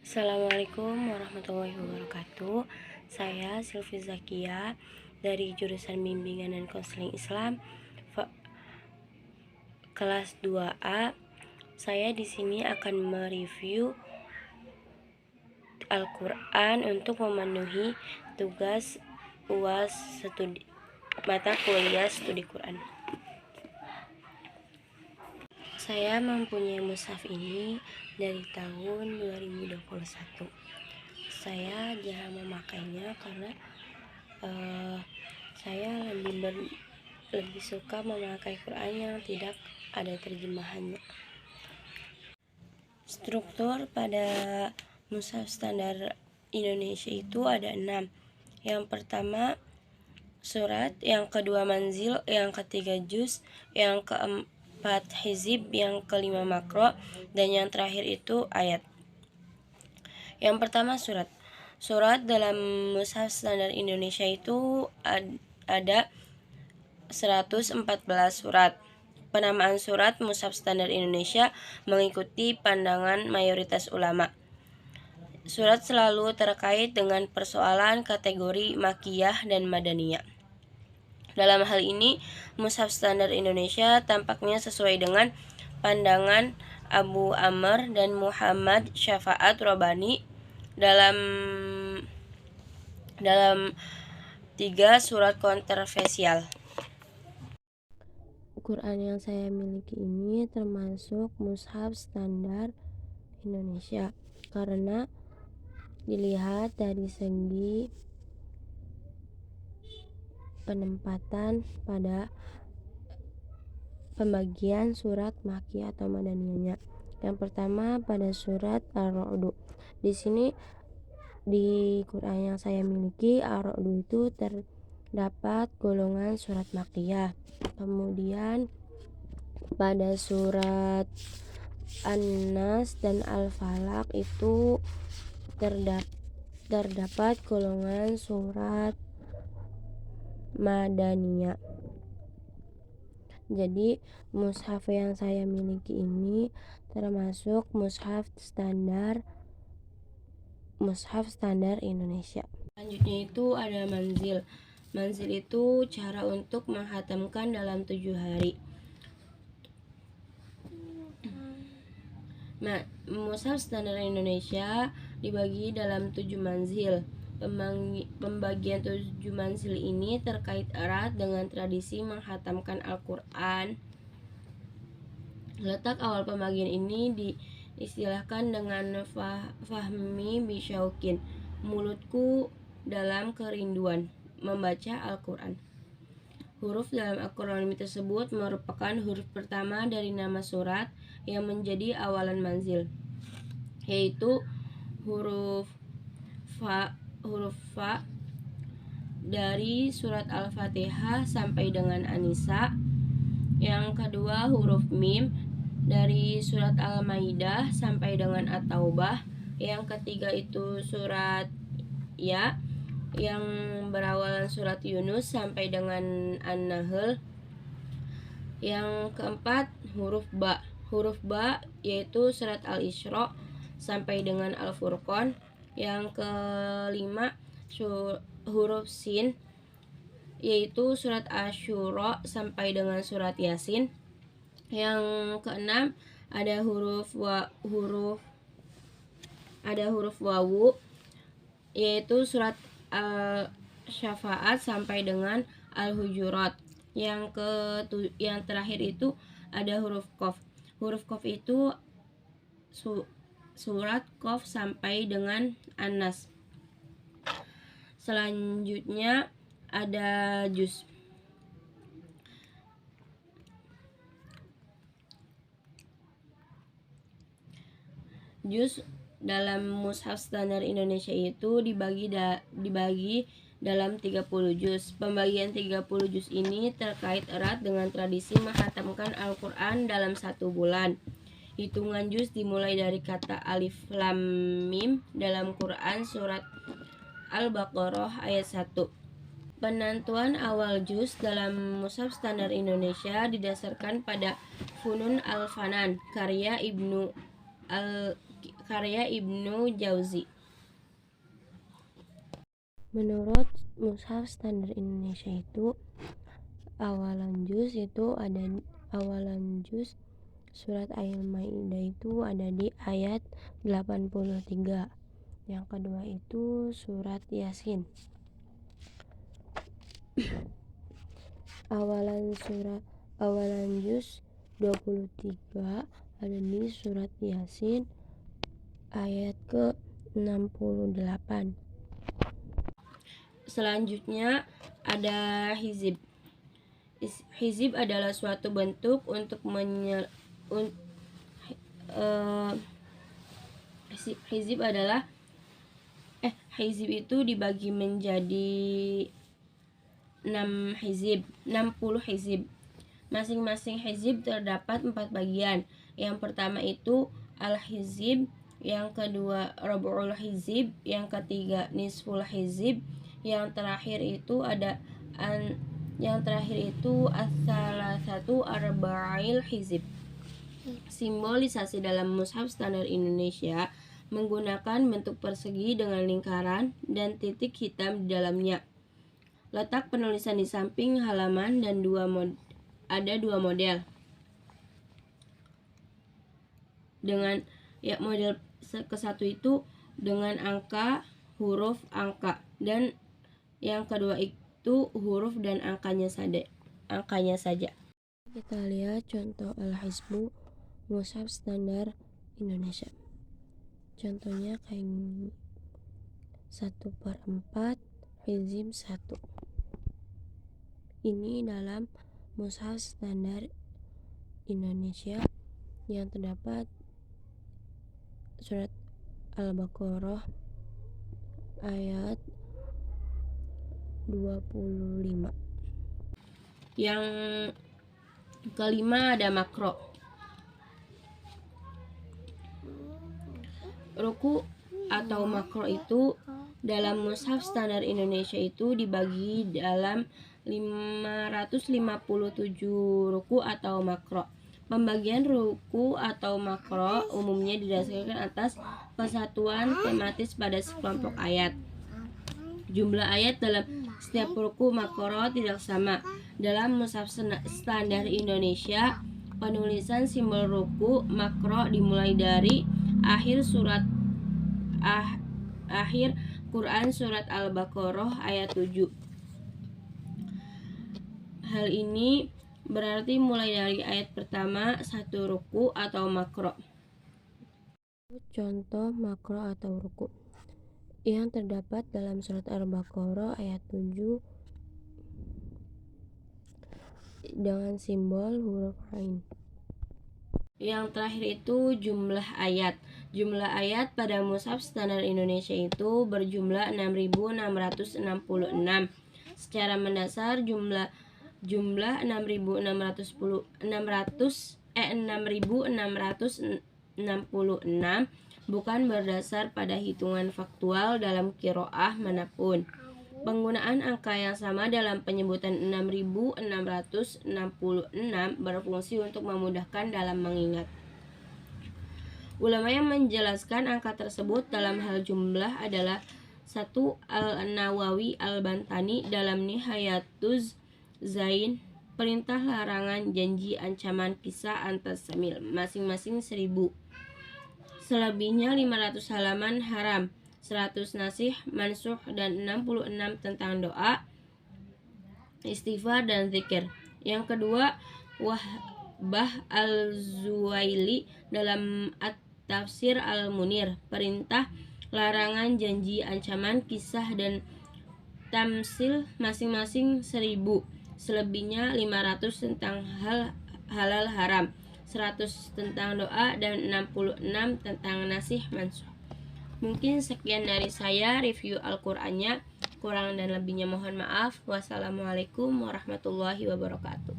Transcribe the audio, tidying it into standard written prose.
Assalamualaikum warahmatullahi wabarakatuh. Saya Sylvi Zakia dari jurusan Bimbingan dan Konseling Islam kelas 2A. Saya di sini akan mereview Al-Qur'an untuk memenuhi tugas UAS mata kuliah studi Quran. Saya mempunyai mushaf ini dari tahun 2021. Saya jarang memakainya karena saya lebih suka memakai Quran yang tidak ada terjemahannya. Struktur pada mushaf standar Indonesia itu ada 6. Yang pertama surat, yang kedua manzil, yang ketiga juz, yang keempat hizib, yang kelima makro, dan yang terakhir itu ayat. Yang pertama surat. Surat dalam mushaf standar Indonesia itu ada 114 surat. Penamaan surat mushaf standar Indonesia mengikuti pandangan mayoritas ulama. Surat selalu terkait dengan persoalan kategori makiyah dan madaniyah. Dalam hal ini, mushaf standar Indonesia tampaknya sesuai dengan pandangan Abu Amr dan Muhammad Syafaat Robani dalam 3 surat kontroversial. Quran yang saya miliki ini termasuk mushaf standar Indonesia karena dilihat dari segi penempatan pada pembagian surat maki atau madaniyahnya. Yang pertama pada surat Ar-Ra'd. Di sini di Quran yang saya miliki Ar-Ra'd itu terdapat golongan surat makiyah. Kemudian pada surat An-Nas dan Al-Falaq itu terdapat golongan surat madaniyah. Jadi mushaf yang saya miliki ini termasuk mushaf standar Indonesia. Selanjutnya itu ada manzil. Manzil itu cara untuk menghatamkan dalam 7 hari. Mushaf standar Indonesia dibagi dalam 7 manzil. Pembagian 7 manzil ini terkait erat dengan tradisi menghatamkan Al-Quran. Letak awal pembagian ini diistilahkan dengan fahmi bisyaukin, mulutku dalam kerinduan membaca Al-Quran. Huruf dalam akronim tersebut merupakan huruf pertama dari nama surat yang menjadi awalan manzil, yaitu huruf fa dari surat Al-Fatihah sampai dengan An-Nisa. Yang kedua huruf mim dari surat Al-Maidah sampai dengan At-Taubah. Yang ketiga itu surat Ya yang berawalan surat Yunus sampai dengan An-Nahl. Yang keempat huruf ba. Huruf ba yaitu surat Al-Isra sampai dengan Al-Furqan. Yang kelima huruf sin yaitu surat Asyura sampai dengan surat Yasin. Yang keenam ada huruf wawu yaitu surat Al-Syafaat sampai dengan Al-Hujurat. Yang terakhir itu ada huruf qaf. Huruf qaf itu surat qaf sampai dengan An-Nas. Selanjutnya ada juz. Juz dalam mushaf standar Indonesia itu dibagi dalam 30 juz. Pembagian 30 juz ini terkait erat dengan tradisi menghatamkan Al-Quran dalam 1 bulan. Hitungan juz dimulai dari kata alif lam mim dalam Quran surat Al-Baqarah ayat 1. Penentuan awal juz dalam mushaf standar Indonesia didasarkan pada Funun Al-Fanan karya karya Ibnu Jauzi. Menurut Mushaf Standar Indonesia itu awalan juz surat Al-Maidah itu ada di ayat 83. Yang kedua itu surat Yasin. Awalan juz 23 ada di surat Yasin ayat ke-68. Selanjutnya ada hizib. Hizib adalah suatu bentuk untuk hizib itu dibagi menjadi 60 hizib. Masing-masing hizib terdapat 4 bagian. Yang pertama itu al-hizib, yang kedua rabu'ul hizib, yang ketiga nisful hizib, yang terakhir itu as-salasatu arba'il hizib. Simbolisasi dalam Mushaf Standar Indonesia menggunakan bentuk persegi dengan lingkaran dan titik hitam di dalamnya. Letak penulisan di samping halaman dan ada dua model. Dengan model ke-1 itu dengan huruf angka, dan yang kedua itu huruf dan angkanya saja. Kita lihat contoh al-hizbu Mushaf Standar Indonesia. Contohnya kayak gini. 1/4 hizib 1. Ini dalam Mushaf Standar Indonesia yang terdapat surat Al-Baqarah ayat 25. Yang kelima ada makro. Ruku atau makro itu dalam Mushaf Standar Indonesia itu dibagi dalam 557 ruku atau makro. Pembagian ruku atau makro umumnya didasarkan atas kesatuan tematis pada sekelompok ayat. Jumlah ayat dalam setiap ruku makro tidak sama. Dalam Mushaf Standar Indonesia, penulisan simbol ruku makro dimulai dari akhir Quran surat Al-Baqarah ayat 7. Hal ini berarti mulai dari ayat pertama 1 ruku atau makro. Contoh makro atau ruku yang terdapat dalam surat Al-Baqarah ayat 7 dengan simbol huruf ain. Yang terakhir itu jumlah ayat. Jumlah ayat pada Mushaf Standar Indonesia itu berjumlah 6.666. Secara mendasar jumlah 6.666 bukan berdasar pada hitungan faktual dalam qiraah manapun. Penggunaan angka yang sama dalam penyebutan 6.666 berfungsi untuk memudahkan dalam mengingat. Ulama yang menjelaskan angka tersebut dalam hal jumlah adalah 1. Al-Nawawi Al-Bantani dalam Nihayatuz Zain, perintah, larangan, janji, ancaman, kisah, antasamil, masing-masing 1000. Selebihnya 500 halaman haram, 100 nasih, mansuh, dan 66 tentang doa, istighfar, dan zikir. Yang kedua, Wahbah Al-Zuwaili dalam At-Tafsir Al-Munir, perintah, larangan, janji, ancaman, kisah, dan tamsil, masing-masing 1000. Selebihnya 500 tentang halal haram, 100 tentang doa, dan 66 tentang nasih mansuh. Mungkin sekian dari saya review Al-Qur'annya. Kurang dan lebihnya mohon maaf. Wassalamualaikum warahmatullahi wabarakatuh.